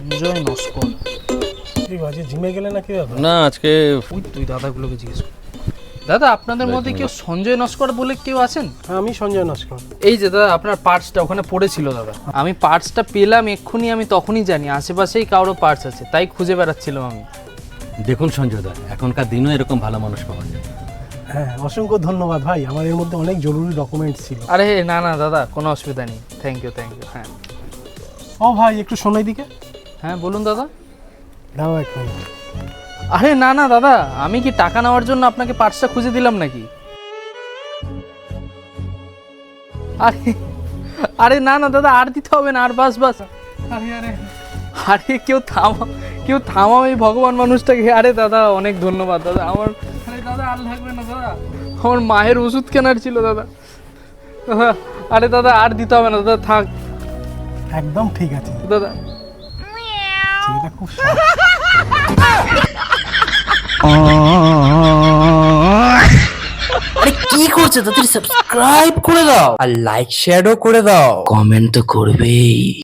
সঞ্জয় নস্কর। ঠিক আছে, জিমে গেলে না কি ব্যাপার? না আজকে ওই তুই দাদাগুলোকে জিজ্ঞেস কর। দাদা আপনাদের মধ্যে কেউ সঞ্জয় নস্কর বলে কেউ আছেন? হ্যাঁ, আমি সঞ্জয় নস্কর। এই যে দাদা আপনার পার্টসটা ওখানে পড়েছিল দাদা, আমি পার্টসটা পেলাম এক্ষুনি, আমি তখনই জানি আশেপাশেই কারো পার্টস আছে, তাই খুঁজে বেড়াচ্ছিলাম আমি। দেখুন সঞ্জয় দা, এখনকার দিনও এরকম ভালো মানুষ পাওয়া যায়। হ্যাঁ, অসংখ্য ধন্যবাদ ভাই, আমার এর মধ্যে অনেক জরুরি ডকুমেন্টস ছিল। আরে না না দাদা, কোনো অসুবিধা নেই, থ্যাংক ইউ। হ্যাঁ ও ভাই, একটু শোনাই দিকে হ্যাঁ বলুন দাদা। দাও এক মিনিট। আরে না না দাদা, আমি কি টাকা নেওয়ার জন্য আপনাকে পার্টসটা খুঁজে দিলাম নাকি? আরে আরে না না দাদা, আর দিতে হবে না, আর বাস বাস। আরে আরে আরে কেউ থামাও এই ভগবান মানুষটাকে। আরে দাদা অনেক ধন্যবাদ দাদা, আমার আরে দাদা আর লাগবে না দাদা, আমার মায়ের ওষুধ কেনার ছিল দাদা। দাদা আরে দাদা আর দিতে হবে না দাদা, থাক একদম ঠিক আছে, দাদা। ছেলেটা খুব সৎ। আরে কি করছে, তাড়াতাড়ি সাবস্ক্রাইব করে দাও আর লাইক শেয়ারও করে দাও, কমেন্ট তো করবেই।